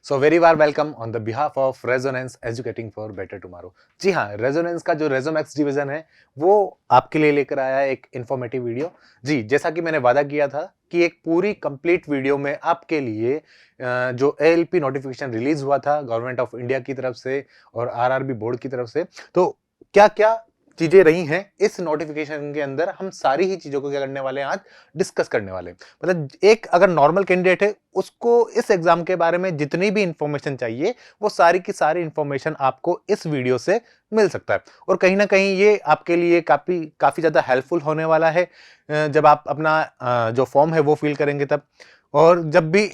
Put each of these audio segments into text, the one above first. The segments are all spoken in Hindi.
So very warm welcome on the behalf of Resonance educating for better tomorrow. जी हाँ, रेजोनेंस का जो रेजोमैक्स डिवीजन है वो आपके लिए लेकर आया है एक इन्फॉर्मेटिव वीडियो। जी, जैसा कि मैंने वादा किया था कि एक पूरी कंप्लीट वीडियो में आपके लिए जो एएलपी नोटिफिकेशन रिलीज हुआ था गवर्नमेंट ऑफ इंडिया की तरफ से और आरआरबी बोर्ड की तरफ से, तो क्या क्या चीजें रही हैं इस नोटिफिकेशन के अंदर, हम सारी ही चीजों को क्या करने वाले हैं, आज डिस्कस करने वाले हैं। मतलब एक अगर नॉर्मल कैंडिडेट है, उसको इस एग्जाम के बारे में जितनी भी इंफॉर्मेशन चाहिए वो सारी की सारी इंफॉर्मेशन आपको इस वीडियो से मिल सकता है। और कहीं ना कहीं ये आपके लिए काफी ज्यादा हेल्पफुल होने वाला है जब आप अपना जो फॉर्म है वो फिल करेंगे तब। और जब भी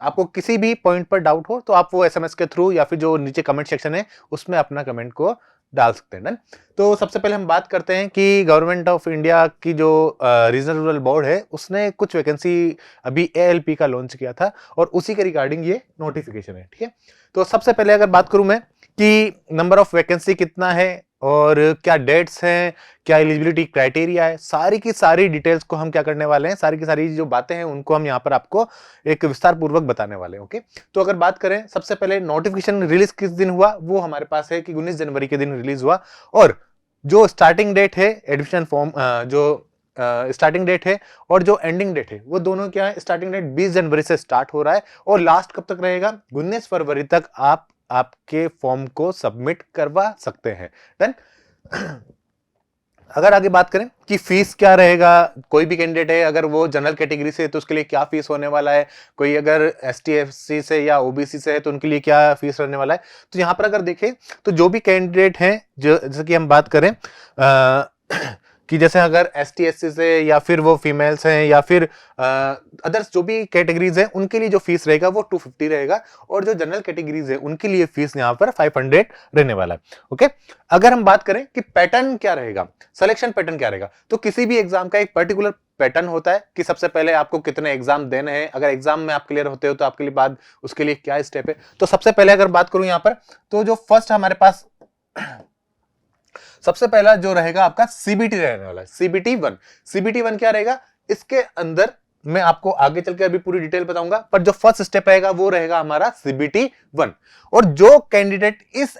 आपको किसी भी पॉइंट पर डाउट हो तो आप वो एसएमएस के थ्रू या फिर जो नीचे कमेंट सेक्शन है उसमें अपना कमेंट को डाल सकते हैं। डन। तो सबसे पहले हम बात करते हैं कि गवर्नमेंट ऑफ इंडिया की जो रीजनल रूरल बोर्ड है उसने कुछ वैकेंसी अभी एएलपी का लॉन्च किया था और उसी के रिगार्डिंग ये नोटिफिकेशन है। ठीक है, तो सबसे पहले अगर बात करूं मैं कि नंबर ऑफ वैकेंसी कितना है और क्या डेट्स हैं, क्या एलिजिबिलिटी क्राइटेरिया है, सारी की सारी डिटेल्स को हम क्या करने वाले हैं, सारी की सारी जो बातें हैं उनको हम यहाँ पर आपको एक विस्तार पूर्वक बताने वाले हैं। ओके, तो अगर बात करें सबसे पहले नोटिफिकेशन रिलीज किस दिन हुआ, वो हमारे पास है कि 19 जनवरी के दिन रिलीज हुआ। और जो स्टार्टिंग डेट है एडमिशन फॉर्म जो स्टार्टिंग डेट है और जो एंडिंग डेट है वो दोनों क्या है, स्टार्टिंग डेट 20 जनवरी से स्टार्ट हो रहा है और लास्ट कब तक रहेगा, 19 फरवरी तक आप आपके फॉर्म को सबमिट करवा सकते हैं। डन। अगर आगे बात करें कि फीस क्या रहेगा, कोई भी कैंडिडेट है अगर वो जनरल कैटेगरी से है तो उसके लिए क्या फीस होने वाला है, कोई अगर एसटी एससी से या ओबीसी से है तो उनके लिए क्या फीस रहने वाला है। तो यहां पर अगर देखें तो जो भी कैंडिडेट हैं, जो जैसे कि हम बात करें कि जैसे अगर एसटी एससी से या फिर वो फीमेल्स हैं या फिर अदर्स जो भी कैटेगरीज हैं उनके लिए जो फीस रहेगा वो 250 रहेगा और जो जनरल कैटेगरीज है उनके लिए फीस यहाँ पर 500 रहने वाला है। ओके, अगर हम बात करें कि पैटर्न क्या रहेगा, सिलेक्शन पैटर्न क्या रहेगा, तो किसी भी एग्जाम का एक पर्टिकुलर पैटर्न होता है कि सबसे पहले आपको कितने एग्जाम देने हैं, अगर एग्जाम में आप क्लियर होते हो तो आपके लिए बाद उसके लिए क्या स्टेप है। तो सबसे पहले अगर बात करूं यहां पर तो जो फर्स्ट हमारे पास सबसे पहला जो रहेगा आपका सीबीटी रहने वाला है, सीबीटी 1। सीबीटी 1 क्या रहेगा, इसके अंदर मैं आपको आगे चलकर अभी पूरी डिटेल बताऊंगा, पर जो फर्स्ट स्टेप रहेगा वो रहेगा हमारा सीबीटी 1। और जो कैंडिडेट इस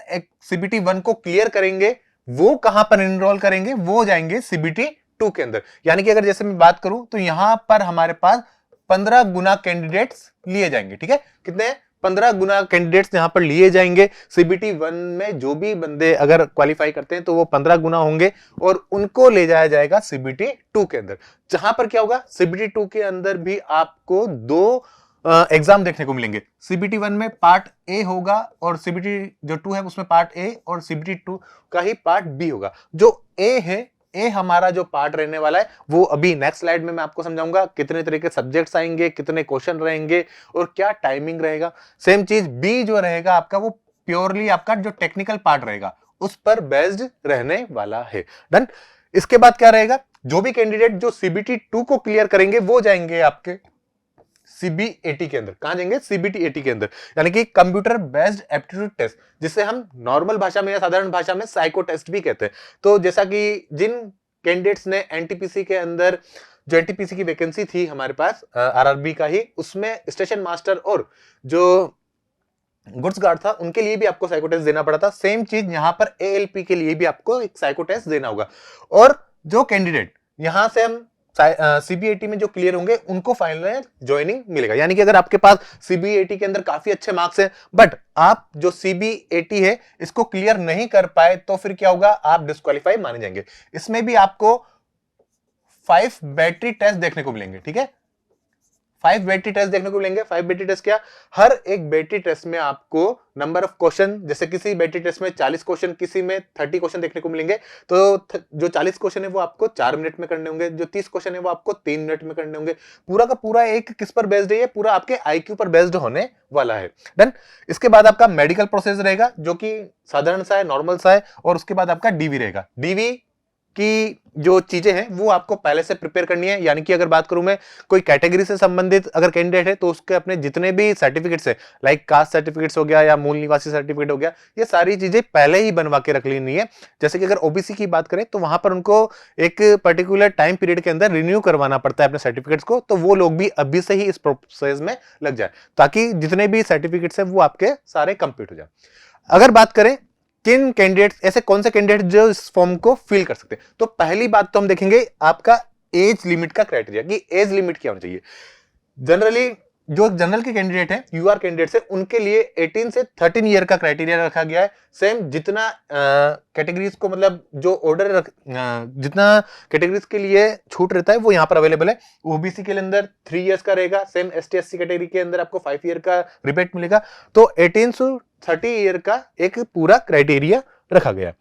सीबीटी 1 को क्लियर करेंगे वो कहां पर एनरोल करेंगे, वो जाएंगे सीबीटी 2 के अंदर। यानी कि अगर जैसे मैं बात करूं तो यहां पर हमारे पास 15 गुना कैंडिडेट्स लिए जाएंगे। ठीक है, कितने, 15 गुना कैंडिडेट्स यहां पर लिए जाएंगे। सीबीटी 1 में जो भी बंदे अगर क्वालिफाई करते हैं तो वो 15 गुना होंगे और उनको ले जाया जाएगा सीबीटी 2 के अंदर। जहां पर क्या होगा, सीबीटी 2 के अंदर भी आपको दो एग्जाम देखने को मिलेंगे। सीबीटी 1 में पार्ट ए होगा और सीबीटी जो 2 है उसमें पार्ट ए और सीबीटी 2 का ही पार्ट बी होगा। जो ए है, ए हमारा जो पार्ट रहने वाला है वो अभी नेक्स्ट स्लाइड में मैं आपको समझाऊंगा, कितने तरह के सब्जेक्ट्स आएंगे, कितने क्वेश्चन रहेंगे और क्या टाइमिंग रहेगा। सेम चीज बी जो रहेगा आपका वो प्योरली आपका जो टेक्निकल पार्ट रहेगा उस पर बेस्ड रहने वाला है। डन। इसके बाद क्या रहेगा, जो भी कैंडिडेट जो सीबीटी 2 को क्लियर करेंगे वो जाएंगे आपके सीबीएटी के अंदर। कहां जाएंगे, सीबीटी के अंदर, यानी कि कंप्यूटर बेस्ड एप्टीट्यूड टेस्ट, जिसे हम नॉर्मल भाषा में या साधारण भाषा में साइको टेस्ट भी कहते हैं। तो जैसा कि जिन कैंडिडेट्स ने एनटीपीसी के अंदर जो एनटीपीसी की वैकेंसी थी हमारे पास आरआरबी का ही, उसमें स्टेशन मास्टर और जो गुड्स गार्ड था उनके लिए भी आपको साइको टेस्ट देना पड़ा था। सेम चीज यहां पर एएलपी के लिए भी आपको एक साइको टेस्ट देना होगा। और जो कैंडिडेट यहां से हम सीबीएटी में जो क्लियर होंगे उनको फाइनल ज्वाइनिंग मिलेगा। यानी कि अगर आपके पास सीबीएटी के अंदर काफी अच्छे मार्क्स हैं बट आप जो सीबीएटी है इसको क्लियर नहीं कर पाए तो फिर क्या होगा, आप डिस्क्वालीफाई माने जाएंगे। इसमें भी आपको 5 बैटरी टेस्ट देखने को मिलेंगे। ठीक है, 5 बैटरी टेस्ट देखने को मिलेंगे। 5 बैटरी टेस्ट क्या, हर एक बैटरी टेस्ट में आपको नंबर ऑफ क्वेश्चन, जैसे किसी बैटरी टेस्ट में 40 क्वेश्चन, किसी में 30 क्वेश्चन देखने को मिलेंगे। तो जो 40 क्वेश्चन है वो आपको 4 मिनट में करने होंगे, जो 30 क्वेश्चन है वो आपको 3 मिनट में करने होंगे। पूरा का पूरा एक किस पर बेस्ड है, पूरा आपके आईक्यू पर बेस्ड होने वाला है। डन। इसके बाद आपका मेडिकल प्रोसेस रहेगा जो कि साधारण सा है, नॉर्मल सा है, और उसके बाद आपका डीवी रहेगा। डीवी की जो चीजें हैं वो आपको पहले से प्रिपेयर करनी है। यानी कि अगर बात करूं मैं कोई कैटेगरी से संबंधित अगर कैंडिडेट है तो उसके अपने जितने भी सर्टिफिकेट्स है, लाइक कास्ट सर्टिफिकेट्स हो गया या मूल निवासी सर्टिफिकेट हो गया, ये सारी चीजें पहले ही बनवा के रख लेनी है। जैसे कि अगर ओबीसी की बात करें तो वहां पर उनको एक पर्टिकुलर टाइम पीरियड के अंदर रिन्यू करवाना पड़ता है अपने सर्टिफिकेट्स को, तो वो लोग भी अभी से ही इस प्रोसेस में लग जाए ताकि जितने भी सर्टिफिकेट्स है वो आपके सारे कंप्लीट हो जाए। अगर बात करें किन कैंडिडेट, ऐसे कौन से कैंडिडेट जो इस फॉर्म को फिल कर सकते हैं, तो पहली बात तो हम देखेंगे आपका एज लिमिट का क्राइटेरिया कि एज लिमिट क्या होनी चाहिए। जनरली जो जनरल के कैंडिडेट हैं, यूआर कैंडिडेट्स हैं, उनके लिए 18 से 13 ईयर का क्राइटेरिया रखा गया है। सेम जितना कैटेगरीज को मतलब जो ऑर्डर जितना कैटेगरीज के लिए छूट रहता है वो यहाँ पर अवेलेबल है। ओबीसी के अंदर 3 इयर्स का रहेगा, सेम एसटी एससी कैटेगरी के अंदर आपको 5 ईयर का रिबेट मिलेगा। तो 18 से 30 ईयर का एक पूरा क्राइटेरिया रखा गया।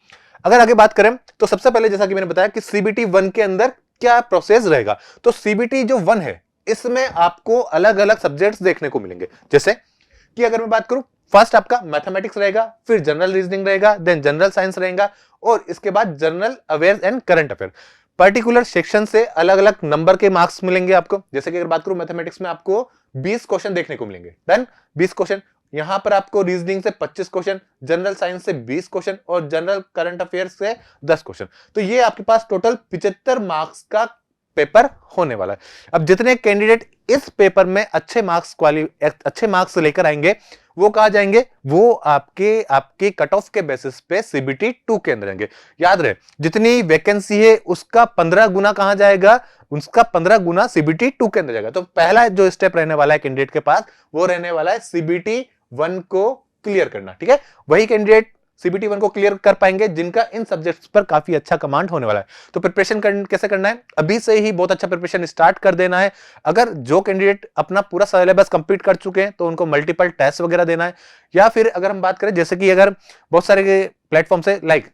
अगर आगे बात करें तो सबसे पहले जैसा कि मैंने बताया कि सीबीटी 1 के अंदर क्या प्रोसेस रहेगा, तो सीबीटी जो 1 है इसमें आपको अलग अलग सब्जेक्ट्स देखने को मिलेंगे। जैसे कि अगर मैं बात करूं, फर्स्ट आपका मैथमेटिक्स रहेगा, फिर जनरल रीजनिंग रहेगा, देन जनरल साइंस रहेगा और इसके बाद general aware and current affair. Particular section से अलग अलग नंबर के मार्क्स मिलेंगे आपको। जैसे कि अगर बात करूं मैथमेटिक्स में आपको 20 क्वेश्चन देखने को मिलेंगे, डन 20 क्वेश्चन। यहां पर आपको रीजनिंग से 25 क्वेश्चन, जनरल साइंस से 20 क्वेश्चन और जनरल करंट अफेयर्स से 10 क्वेश्चन। तो ये आपके पास टोटल 75 मार्क्स का पेपर होने वाला है। अब जितने कैंडिडेट इस पेपर में अच्छे मार्क्स लेकर आएंगे वो कहा जाएंगे, वो आपके कट ऑफ के बेसिस पे सीबीटी 2 के अंदर आएंगे। याद रहे जितनी वैकेंसी है उसका 15 गुना कहां जाएगा, उसका 15 गुना सीबीटी 2 के अंदर जाएगा। तो पहला जो स्टेप रहने वाला है कैंडिडेट के पास वो रहने वाला है सीबीटी 1 को क्लियर करना। ठीक है, वही कैंडिडेट सीबीटी 1 को क्लियर कर पाएंगे जिनका इन सब्जेक्ट्स पर काफी अच्छा कमांड होने वाला है। तो प्रिपरेशन कैसे करना है, अभी से ही बहुत अच्छा प्रिपरेशन स्टार्ट कर देना है। अगर जो कैंडिडेट अपना पूरा सिलेबस कंप्लीट कर चुके हैं तो उनको मल्टीपल टेस्ट वगैरह देना है। या फिर अगर हम बात करें जैसे कि अगर बहुत सारे प्लेटफॉर्म से लाइक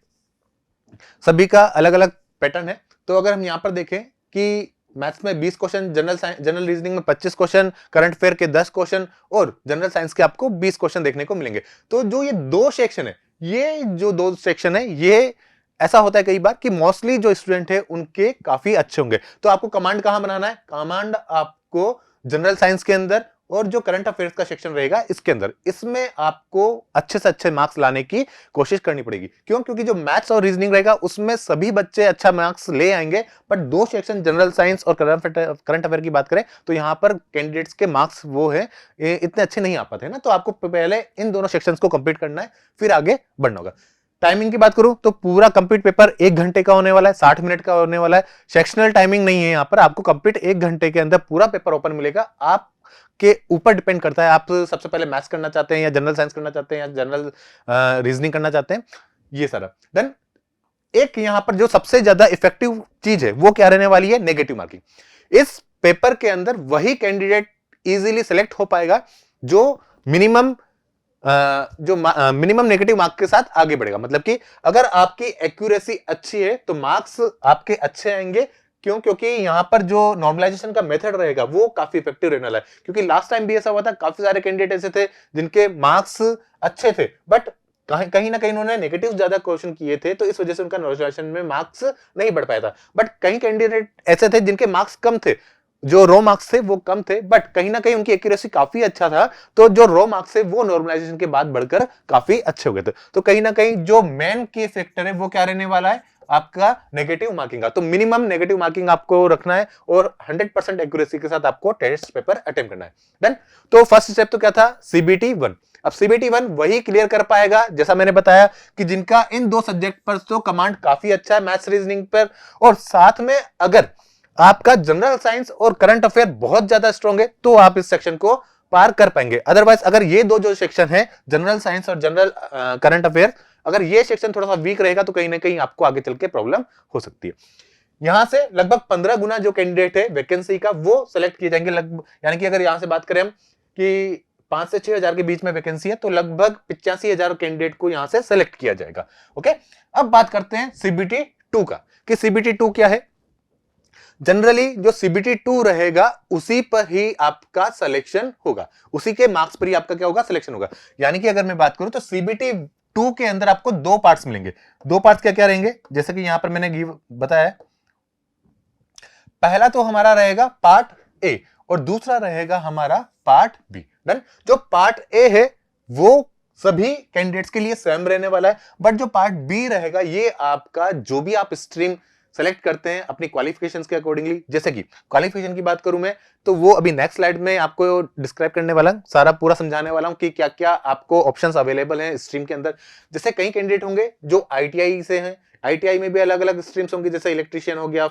सभी का अलग अलग पैटर्न है, तो अगर हम यहां पर देखें कि मैथ्स में 20 क्वेश्चन, जनरल रीजनिंग में 25 क्वेश्चन, करंट अफेयर के 10 क्वेश्चन और जनरल साइंस के आपको 20 क्वेश्चन देखने को मिलेंगे। तो जो ये दो सेक्शन है, ये जो दो सेक्शन है, ये ऐसा होता है कई बार कि मोस्टली जो स्टूडेंट है उनके काफी अच्छे होंगे। तो आपको कमांड कहां बनाना है, कमांड आपको जनरल साइंस के अंदर और जो करंट अफेयर्स का सेक्शन रहेगा इसके अंदर, इसमें आपको अच्छे से अच्छे मार्क्स लाने की कोशिश करनी पड़ेगी। क्यों? क्योंकि जो मैथ्स और रीजनिंग रहेगा उसमें सभी बच्चे अच्छा मार्क्स ले आएंगे, बट दो सेक्शन जनरल साइंस और करंट अफेयर की बात करें तो यहां पर कैंडिडेट्स के मार्क्स वो है इतने अच्छे नहीं आ पाते ना। तो आपको पहले इन दोनों सेक्शंस को कंप्लीट करना है, फिर आगे बढ़ना होगा। टाइमिंग की बात करूं तो पूरा कंप्लीट पेपर 1 घंटे का होने वाला है, 60 मिनट का होने वाला है। सेक्शनल टाइमिंग नहीं है, यहां पर आपको कंप्लीट 1 घंटे के अंदर पूरा पेपर ओपन मिलेगा। आप के ऊपर डिपेंड करता है, आप सबसे पहले मैथ्स करना चाहते हैं या जनरल साइंस करना चाहते हैं या जनरल रीजनिंग करना चाहते हैं, ये सारा। देन एक यहां पर जो सबसे ज्यादा इफेक्टिव चीज है वो क्या रहने वाली है, नेगेटिव मार्किंग। इस पेपर के अंदर वही कैंडिडेट इजीली सेलेक्ट हो पाएगा जो मिनिमम नेगेटिव मार्क के साथ आगे बढ़ेगा। मतलब कि अगर आपकी एक्यूरेसी अच्छी है तो मार्क्स आपके अच्छे आएंगे। क्यों? क्योंकि यहां पर जो नॉर्मलाइजेशन का मेथड रहेगा वो काफी इफेक्टिव रहने वाला है। क्योंकि लास्ट टाइम भी ऐसा हुआ था, काफी सारे कैंडिडेट ऐसे थे जिनके मार्क्स अच्छे थे बट कहीं ना कहीं उन्होंने नेगेटिव ज्यादा क्वेश्चन किए थे, तो इस वजह से उनका नॉर्मलाइजेशन में मार्क्स नहीं बढ़ पाया था। बट कई कैंडिडेट ऐसे थे जिनके मार्क्स कम थे, जो रो मार्क्स थे वो कम थे, बट कहीं ना कहीं उनकी एक्यूरेसी काफी अच्छा था, तो जो रो मार्क्स थे वो नॉर्मलाइजेशन के बाद बढ़कर काफी अच्छे हो गए थे। तो कहीं ना कहीं जो मेन की फैक्टर है वो क्या रहने वाला है, आपका नेगेटिव मार्किंग का। तो मिनिमम नेगेटिव मार्किंग आपको रखना है और 100% एक्यूरेसी के साथ आपको टेस्ट पेपर अटेम्प्ट करना है। डन। तो फर्स्ट स्टेप तो क्या था, सीबीटी 1। अब सीबीटी 1 वही क्लियर कर पाएगा जैसा मैंने बताया कि जिनका इन दो सब्जेक्ट पर तो कमांड काफी अच्छा है, मैथ्स रीजनिंग पर, और साथ में अगर आपका जनरल साइंस और करंट अफेयर बहुत ज्यादा स्ट्रांग है तो आप इस सेक्शन को पार कर पाएंगे। अदरवाइज अगर ये दो जो सेक्शन है, जनरल साइंस और जनरल करंट अफेयर, अगर ये सेक्शन थोड़ा सा वीक रहेगा तो कहीं ना कहीं आपको आगे चल के प्रॉब्लम हो सकती है। यहां से लगभग 15 गुना जो कैंडिडेट है वैकेंसी का वो सेलेक्ट किए जाएंगे। यानी कि अगर यहां से बात करें हम कि 5 से 6 हजार के बीच में वैकेंसी है तो लगभग 85,000 कैंडिडेट को यहां से सेलेक्ट किया जाएगा। ओके, अब बात करते हैं सीबीटी 2 का कि सीबीटी 2 क्या है। जनरली जो सीबीटी 2 रहेगा उसी पर ही आपका सिलेक्शन होगा, उसी के मार्क्स पर ही आपका क्या होगा, सिलेक्शन होगा। यानी कि अगर मैं बात करूं तो सीबीटी 2 के अंदर आपको 2 पार्ट्स मिलेंगे। 2 पार्ट्स क्या क्या रहेंगे, जैसे कि यहां पर मैंने बताया, पहला तो हमारा रहेगा पार्ट ए और दूसरा रहेगा हमारा पार्ट बी। डन। जो पार्ट ए है वो सभी कैंडिडेट्स के लिए सेम रहने वाला है, बट जो पार्ट बी रहेगा ये आपका जो भी आप स्ट्रीम सेलेक्ट करते हैं अपनी क्वालिफिकेशंस के अकॉर्डिंगली। जैसे कि क्वालिफिकेशन की बात करूं मैं, तो वो अभी नेक्स्ट स्लाइड में आपको डिस्क्राइब करने वाला हूं, सारा पूरा समझाने वाला हूं कि क्या क्या आपको ऑप्शंस अवेलेबल हैं स्ट्रीम के अंदर। जैसे कई कैंडिडेट होंगे जो आईटीआई से हैं, आईटीआई में भी अलग अलग स्ट्रीम्स होंगी, जैसे इलेक्ट्रिशियन हो गया,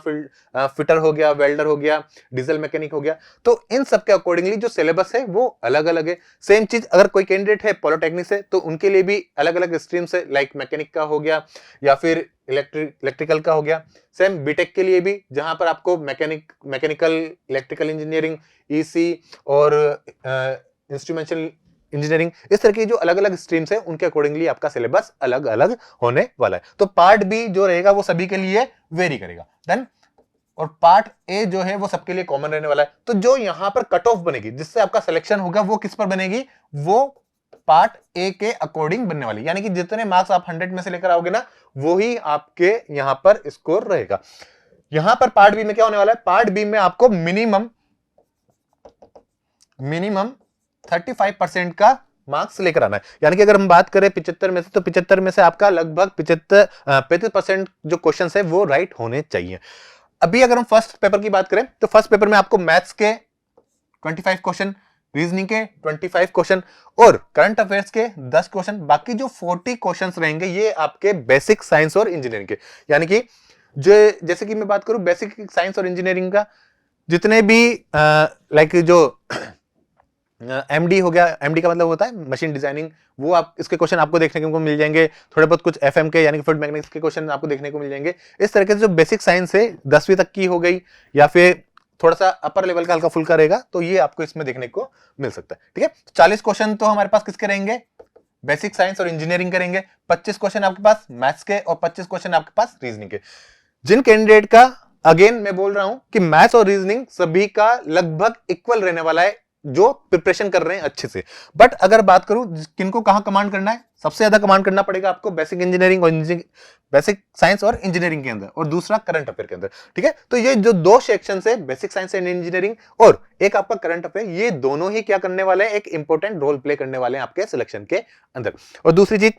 फिटर हो गया, वेल्डर हो गया, डीजल मैकेनिक हो गया। तो इन सब के अकॉर्डिंगली जो सिलेबस है वो अलग अलग है। सेम चीज अगर कोई कैंडिडेट है पॉलिटेक्निक से, तो उनके लिए भी अलग अलग स्ट्रीम्स है, लाइक मैकेनिक का हो गया या फिर इलेक्ट्रिकल का हो गया। सेम बीटेक के लिए भी, जहां पर आपको मैकेनिकल, इलेक्ट्रिकल इंजीनियरिंग, ईसी और इंस्ट्रूमेंटेशन इंजीनियरिंग, इस तरह की जो अलग अलग स्ट्रीम्स है उनके अकॉर्डिंगली आपका सिलेबस अलग अलग होने वाला है। तो पार्ट बी जो रहेगा वो सभी के लिए वेरी करेगा। देन और पार्ट ए जो है वो सबके लिए कॉमन रहने वाला है। तो जो यहां पर कट ऑफ बनेगी जिससे आपका सिलेक्शन होगा वो किस पर बनेगी, वो पार्ट ए के अकॉर्डिंग बनने वाली, यानी कि जितने मार्क्स आप 100 में से लेकर आओगे ना, वो ही आपके यहां पर स्कोर रहेगा। यहां पर पार्ट बी में क्या होने वाला है, पार्ट बी में आपको मिनिमम 35% का मार्क्स लेकर आना है। यानी कि अगर हम बात करें 75 में से, तो 75 में से आपका लगभग 35% जो क्वेश्चन है वो राइट होने चाहिए। अभी अगर हम फर्स्ट पेपर की बात करें, तो फर्स्ट पेपर में आपको मैथ्स के 25 क्वेश्चन, रीजनिंग के 25 क्वेश्चन और करंट अफेयर्स के 10 क्वेश्चन, बाकी जो 40 क्वेश्चन रहेंगे ये आपके बेसिक साइंस और इंजीनियरिंग के। यानी कि जो, जैसे कि मैं बात करूं बेसिक साइंस और इंजीनियरिंग का, जितने भी लाइक जो एमडी हो गया, एमडी का मतलब होता है मशीन डिजाइनिंग, वो आप इसके क्वेश्चन आपको देखने को मिल जाएंगे। थोड़े बहुत कुछ एफएम के यानी कि फूड मैकेनिक्स के क्वेश्चन आपको देखने को मिल जाएंगे। इस तरीके से जो बेसिक साइंस है 10वीं तक की हो गई या फिर थोड़ा सा अपर लेवल का हल्का फुल्का रहेगा, तो ये आपको इसमें देखने को मिल सकता है। ठीक है, 40 क्वेश्चन तो हमारे पास किसके रहेंगे, बेसिक साइंस और इंजीनियरिंग करेंगे। 25 क्वेश्चन आपके पास मैथ्स के और 25 क्वेश्चन आपके पास रीजनिंग के। जिन कैंडिडेट का, अगेन मैं बोल रहा हूं कि मैथ्स और रीजनिंग सभी का लगभग इक्वल रहने वाला है, जो प्रिपरेशन कर रहे हैं अच्छे से। बट अगर बात करूं किनको कहां कमांड करना है, सबसे ज्यादा कमांड करना पड़ेगा आपको बेसिक इंजीनियरिंग और बेसिक साइंस और इंजीनियरिंग के अंदर, और दूसरा करंट अफेयर के अंदर। ठीक है, तो ये जो दो सेक्शन है, बेसिक साइंस एंड इंजीनियरिंग और एक आपका करंट अफेयर, ये दोनों ही क्या करने वाले हैं, एक इंपॉर्टेंट रोल प्ले करने वाले हैं आपके सिलेक्शन के अंदर। और दूसरी चीज,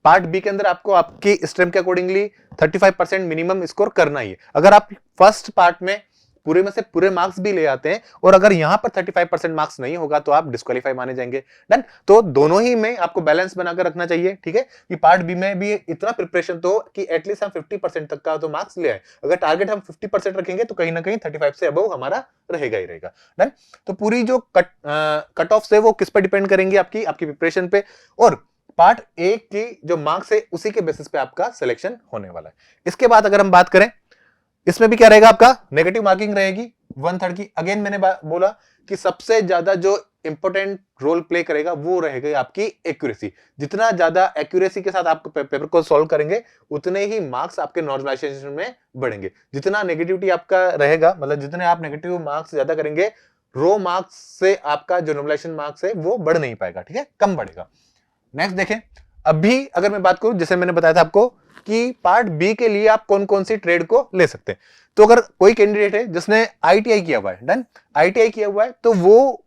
पार्ट बी के अंदर आपको आपकी स्ट्रीम के अकॉर्डिंगली 35% मिनिमम स्कोर करना ही है। अगर आप फर्स्ट पार्ट में पूरे में से पूरे मार्क्स भी ले आते हैं और अगर यहां पर 35% मार्क्स नहीं होगा तो आप डिस्क्वालीफाई माने जाएंगे। डन। तो दोनों ही में आपको बैलेंस बनाकर रखना चाहिए। ठीक है, कि पार्ट बी में भी इतना प्रिपरेशन तो कि एटलीस्ट हम 50% तक का तो मार्क्स ले आए। अगर टारगेट हम 50% रखेंगे तो कहीं ना कहीं 35 से अबव हमारा रहेगा ही रहेगा। डन। तो पूरी जो कट ऑफ है वो किस पर डिपेंड करेंगे, आपकी प्रिपरेशन पे, और पार्ट ए की जो मार्क्स है उसी के बेसिस पे आपका सिलेक्शन होने वाला है। इसके बाद अगर हम बात करें, इसमें भी क्या रहेगा, आपका नेगेटिव मार्किंग रहेगी 1/3 की। अगेन मैंने बोला कि सबसे ज्यादा जो इंपॉर्टेंट रोल प्ले करेगा वो रहेगा आपकी एक्यूरेसी। जितना ज्यादा एक्यूरेसी के साथ आप पेपर को सॉल्व करेंगे उतने ही मार्क्स आपके नॉर्मलाइजेशन में बढ़ेंगे। जितना नेगेटिविटी आपका रहेगा, मतलब जितने आप नेगेटिव मार्क्स ज्यादा करेंगे, रो मार्क्स से आपका जो नॉर्मलाइजेशन मार्क्स है वो बढ़ नहीं पाएगा। ठीक है, कम बढ़ेगा। नेक्स्ट देखें, अभी अगर मैं बात करूं, जैसे मैंने बताया था आपको कि पार्ट बी के लिए आप कौन कौन सी ट्रेड को ले सकते हैं। तो अगर कोई कैंडिडेट है जिसने आईटीआई किया हुआ है, डन, आईटीआई किया हुआ है, तो वो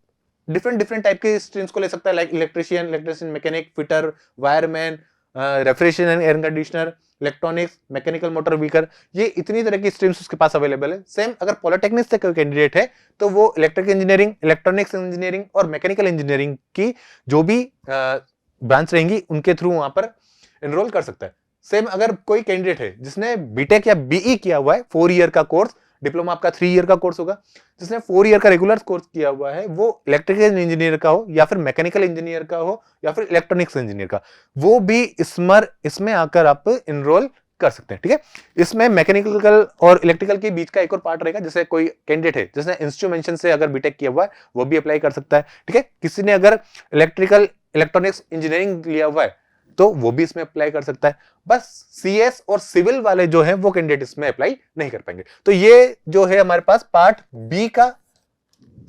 डिफरेंट टाइप के स्ट्रीम्स को ले सकता है, like electrician mechanic, fitter, wireman, refrigeration air conditioner, electronics, mechanical motor vehicle, ये इतनी तरह की स्ट्रीम्स उसके पास अवेलेबल है। सेम अगर पॉलिटेक्निक से कोई कैंडिडेट है तो वो इलेक्ट्रिक इंजीनियरिंग, इलेक्ट्रॉनिक्स इंजीनियरिंग और मैकेनिकल इंजीनियरिंग की जो भी ब्रांच रहेंगी उनके थ्रू वहां पर एनरोल कर सकता है। सेम अगर कोई कैंडिडेट है जिसने बीटेक या बीई किया हुआ है, 4 ईयर का कोर्स, डिप्लोमा आपका 3 ईयर का कोर्स होगा, जिसने 4 ईयर का रेगुलर कोर्स किया हुआ है, वो इलेक्ट्रिकल इंजीनियर का हो या फिर मैकेनिकल इंजीनियर का हो या फिर इलेक्ट्रॉनिक्स इंजीनियर का, वो भी इसमें आकर आप एनरोल कर सकते हैं। ठीक है, इसमें मैकेनिकल और इलेक्ट्रिकल के बीच का एक और पार्ट रहेगा। जैसे कोई कैंडिडेट है जिसने इंस्ट्रूमेंटेशन से अगर बीटेक किया हुआ है, वो भी अप्लाई कर सकता है। ठीक है, किसी ने अगर इलेक्ट्रॉनिक्स इंजीनियरिंग लिया हुआ है तो वो भी इसमें अप्लाई कर सकता है। बस सीएस और सिविल वाले जो हैं वो कैंडिडेट इसमें अप्लाई नहीं कर पाएंगे। तो ये जो है हमारे पास पार्ट बी का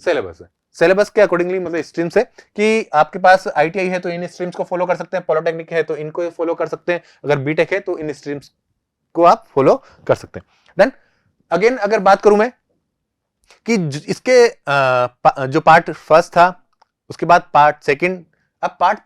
सिलेबस है। सिलेबस के अकॉर्डिंगली, मतलब स्ट्रीम से, कि आपके पास आईटीआई है तो इन स्ट्रीम्स को फॉलो कर सकते हैं, पॉलिटेक्निक है तो इनको फॉलो कर सकते हैं, अगर बीटेक है तो इन स्ट्रीम्स को आप फॉलो कर सकते हैं। देन अगेन अगर बात करूं मैं कि इसके जो पार्ट फर्स्ट था, उसके बाद पार्ट सेकंड, अब पार्ट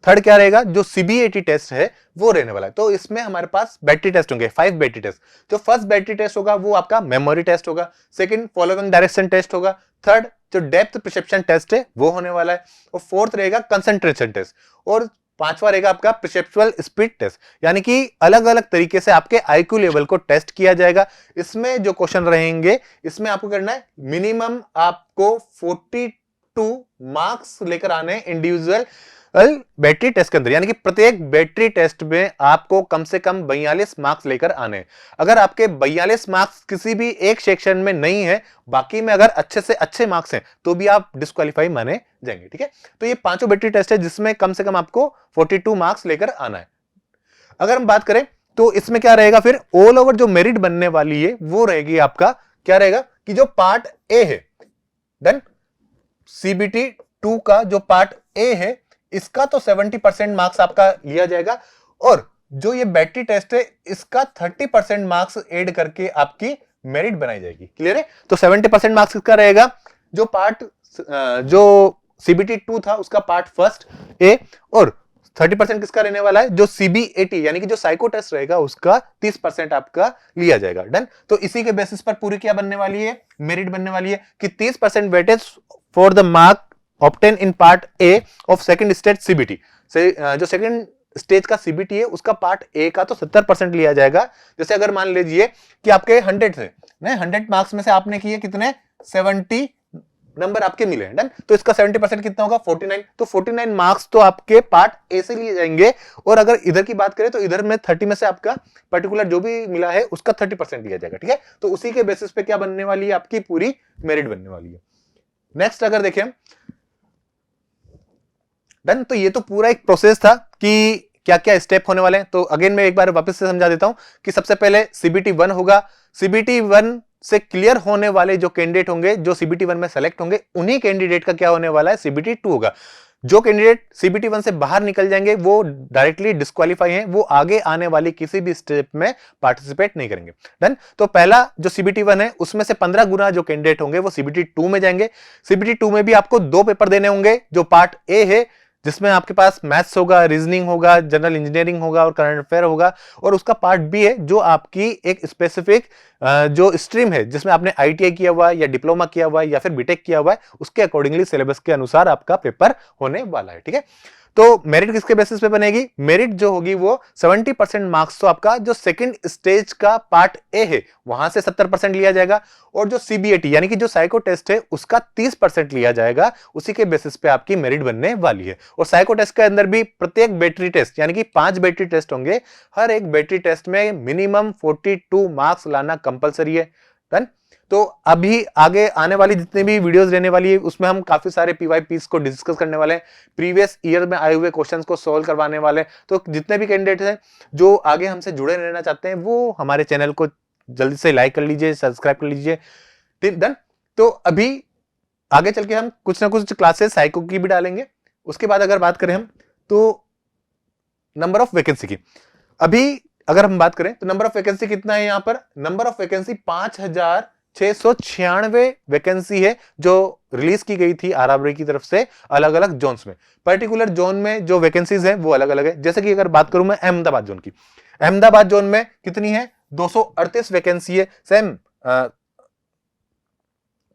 थर्ड क्या रहेगा, जो सीबीएटी टेस्ट है वो रहने वाला है। तो इसमें हमारे पास बैटरी टेस्ट होंगे, 5 बैटरी टेस्ट। जो फर्स्ट बैटरी टेस्ट होगा वो आपका मेमोरी टेस्ट होगा, सेकंड फॉलोइंग डायरेक्शन टेस्ट होगा, थर्ड जो डेप्थ परसेप्शन टेस्ट है वो होने वाला है, और फोर्थ रहेगा कंसंट्रेशन टेस्ट, और पांचवा रहेगा आपका परसेप्चुअल स्पीड टेस्ट। यानी कि अलग अलग तरीके से आपके आईक्यू लेवल को टेस्ट किया जाएगा। इसमें जो क्वेश्चन रहेंगे, इसमें आपको करना है मिनिमम आपको 42 मार्क्स लेकर आने इंडिविजुअल बैटरी टेस्ट के अंदर, यानी कि प्रत्येक बैटरी टेस्ट में आपको कम से कम 42 मार्क्स लेकर आने। अगर आपके 42 मार्क्स किसी भी एक सेक्शन में नहीं है, बाकी में अगर अच्छे से अच्छे मार्क्स हैं, तो भी आप डिस्क्वालीफाई माने जाएंगे। ठीक है, तो ये पांचों बैटरी टेस्ट है जिसमें कम से कम आपको 42 मार्क्स लेकर आना है। अगर हम बात करें तो इसमें क्या रहेगा, फिर ऑल ओवर जो मेरिट बनने वाली है वो रहेगी आपका, क्या रहेगा कि जो पार्ट ए है, देन सीबीटी 2 का जो पार्ट ए है, इसका तो 70% मार्क्स आपका लिया जाएगा, और जो ये बैटरी टेस्ट है इसका 30% मार्क्स ऐड करके आपकी मेरिट बनाई जाएगी। क्लियर है, तो 70% मार्क्स इसका रहेगा, जो पार्ट जो सीबीटी 2 था उसका पार्ट फर्स्ट ए, और 30% किसका रहने वाला है, जो सीबीएटी यानी कि जो साइको टेस्ट रहेगा उसका 30% आपका लिया जाएगा। डन, तो इसी के बेसिस पर पूरी क्या बनने वाली है, मेरिट बनने वाली है कि 30% weightage for the mark obtain in part A of second stage CBT से, जो सेकंड स्टेज का सीबीटी है उसका पार्ट ए का तो 70% लिया जाएगा। जैसे अगर मान लीजिए कि आपके 100 थे, 100 मार्क्स में से आपने किए कितने, 70 नंबर आपके मिले। डन, तो इसका 70% कितना होगा, 49। तो 49 मार्क्स तो आपके पार्ट ए से लिए जाएंगे, और अगर इधर की बात करें तो इधर में 30 में से आपका पर्टिकुलर जो भी मिला है उसका 30% लिया जाएगा। ठीक है, तो उसी के बेसिस पे क्या बनने वाली है, आपकी पूरी मेरिट बनने वाली है। नेक्स्ट अगर देखें, डन, तो ये तो पूरा एक प्रोसेस था कि क्या क्या स्टेप होने वाले हैं। तो अगेन मैं एक बार वापस से समझा देता हूं कि सबसे पहले सीबीटी 1 होगा, सीबीटी 1 से क्लियर होने वाले जो कैंडिडेट होंगे, जो सीबीटी 1 में सेलेक्ट होंगे, उन्हीं कैंडिडेट का क्या होने वाला है, सीबीटी 2 होगा। जो कैंडिडेट सीबीटी 1 से बाहर निकल जाएंगे वो डायरेक्टली डिस्क्वालीफाई हैं, वो आगे आने वाली किसी भी स्टेप में पार्टिसिपेट नहीं करेंगे। डन, तो पहला जो सीबीटी 1 है उसमें से 15 गुना जो कैंडिडेट होंगे वो सीबीटी 2 में जाएंगे। सीबीटी 2 में भी आपको 2 पेपर देने होंगे, जो पार्ट ए है जिसमें आपके पास मैथ्स होगा, रीजनिंग होगा, जनरल इंजीनियरिंग होगा और करंट अफेयर होगा, और उसका पार्ट बी है जो आपकी एक स्पेसिफिक जो स्ट्रीम है जिसमें आपने आईटीआई किया हुआ है या डिप्लोमा किया हुआ है या फिर बीटेक किया हुआ है, उसके अकॉर्डिंगली सिलेबस के अनुसार आपका पेपर होने वाला है। ठीक है, तो मेरिट किसके बेसिस पे बनेगी, मेरिट जो होगी वो 70% मार्क्स तो आपका जो सेकंड स्टेज का पार्ट ए है वहां से 70% लिया जाएगा, और जो सीबीएटी यानी कि जो साइको टेस्ट है उसका 30% लिया जाएगा। उसी के बेसिस पे आपकी मेरिट बनने वाली है। और साइको टेस्ट के अंदर भी प्रत्येक बैटरी टेस्ट यानी कि 5 बैटरी टेस्ट होंगे, हर एक बैटरी टेस्ट में मिनिमम 42 मार्क्स लाना कंपलसरी है। डन, तो अभी आगे आने वाली जितनी भी वीडियोस रहने वाली है उसमें हम काफी सारे पीवाईपीस को डिस्कस करने वाले हैं, प्रीवियस ईयर में आए हुए क्वेश्चंस को सॉल्व करवाने वाले हैं। तो जितने भी कैंडिडेट हैं जो आगे हमसे जुड़े रहना चाहते हैं वो हमारे चैनल को जल्दी से लाइक कर लीजिए, सब्सक्राइब कर लीजिए। डन, तो अभी आगे चल के हम कुछ ना कुछ क्लासेस साइको की भी डालेंगे। उसके बाद अगर बात करें हम तो नंबर ऑफ वैकेंसी की, अभी अगर हम बात करें तो नंबर ऑफ वैकेंसी कितना है, यहां पर नंबर ऑफ वैकेंसी 5696 वैकेंसी है जो रिलीज की गई थी आरआरबी की तरफ से अलग अलग जोन्स में। पर्टिकुलर जोन में जो वैकेंसीज हैं वो अलग अलग है। जैसे कि अगर बात करूं मैं अहमदाबाद जोन की, अहमदाबाद जोन में कितनी है, 238 वैकेंसी है। सेम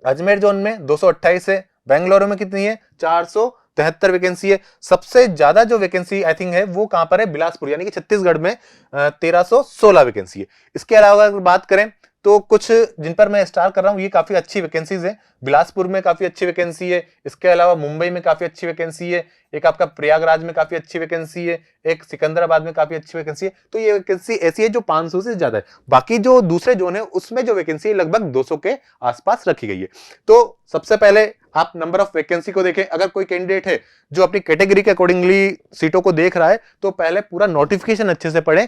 अजमेर जोन में 228 है। बेंगलुरु में कितनी है, 473 वैकेंसी है। सबसे ज्यादा जो वैकेंसी आई थिंक है वो कहां पर है, बिलासपुर यानी कि छत्तीसगढ़ में 1316 वैकेंसी है। इसके अलावा अगर बात करें तो कुछ जिन पर मैं स्टार कर रहा हूं ये काफी अच्छी वैकेंसीज है। बिलासपुर में काफी अच्छी वैकेंसी है, इसके अलावा मुंबई में काफी अच्छी वैकेंसी है, एक आपका प्रयागराज में काफी अच्छी वैकेंसी है, एक सिकंदराबाद में काफी अच्छी वैकेंसी है। तो ये वैकेंसी ऐसी है जो 500 से ज्यादा है। बाकी जो दूसरे जोन है उसमें जो वैकेंसी है लगभग 200 के आसपास रखी गई है। तो सबसे पहले आप नंबर ऑफ वैकेंसी को देखें। अगर कोई कैंडिडेट है जो अपनी कैटेगरी के अकॉर्डिंगली सीटों को देख रहा है तो पहले पूरा नोटिफिकेशन अच्छे से पढ़ें।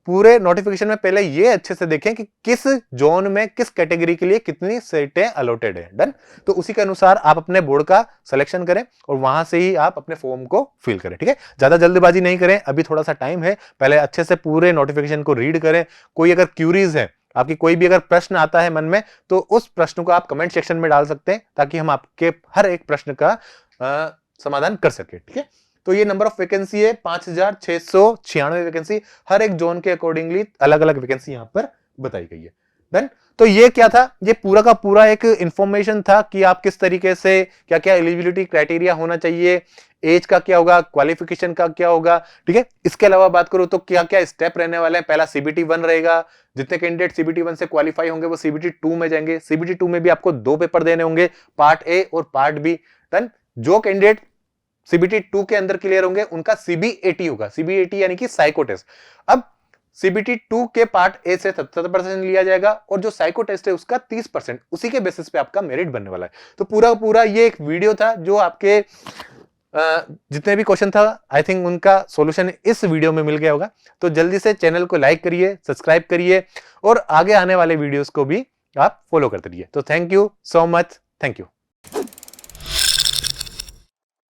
पूरे नोटिफिकेशन में पहले ये अच्छे से देखें कि किस जोन में किस कैटेगरी के लिए कितनी सीटें अलॉटेड है। डन। तो उसी के अनुसार आप अपने बोर्ड का सिलेक्शन करें और वहां से ही आप अपने फॉर्म को फिल करें। ठीक है, ज्यादा जल्दबाजी नहीं करें, अभी थोड़ा सा टाइम है, पहले अच्छे से पूरे नोटिफिकेशन को रीड करें। कोई अगर क्यूरीज है, आपकी कोई भी अगर प्रश्न आता है मन में, तो उस प्रश्न को आप कमेंट सेक्शन में डाल सकते हैं ताकि हम आपके हर एक प्रश्न का समाधान कर सके। ठीक है, तो ये नंबर ऑफ वैकेंसी है 5696 वैकेंसी, हर एक जोन के अकॉर्डिंगली अलग अलग वैकेंसी यहां पर बताई गई है। डन। तो ये क्या था, ये पूरा का पूरा एक इंफॉर्मेशन था कि आप किस तरीके से क्या क्या एलिजिबिलिटी क्राइटेरिया होना चाहिए, एज का क्या होगा, क्वालिफिकेशन का क्या होगा। ठीक है, इसके अलावा बात करूं तो क्या क्या स्टेप रहने वाले हैं। पहला CBT 1 रहेगा, जितने कैंडिडेट CBT 1 से क्वालिफाई होंगे वो CBT 2 में जाएंगे। CBT 2 में भी आपको 2 पेपर देने होंगे, पार्ट ए और पार्ट बी। डन। जो कैंडिडेट CBT 2 के अंदर क्लियर होंगे उनका CBAT होगा, CBAT यानी कि साइको टेस्ट। अब CBT 2 के पार्ट ए से 70% लिया जाएगा और जो साइको टेस्ट है उसका 30%, उसी के बेसिस पे आपका मेरिट बनने वाला है। तो पूरा पूरा ये एक वीडियो था जो आपके जितने भी क्वेश्चन था आई थिंक उनका सॉल्यूशन इस वीडियो में मिल गया होगा। तो जल्दी से चैनल को लाइक करिए, सब्सक्राइब करिए और आगे आने वाले वीडियोस को भी आप फॉलो करते रहिए। तो thank you so much, thank you.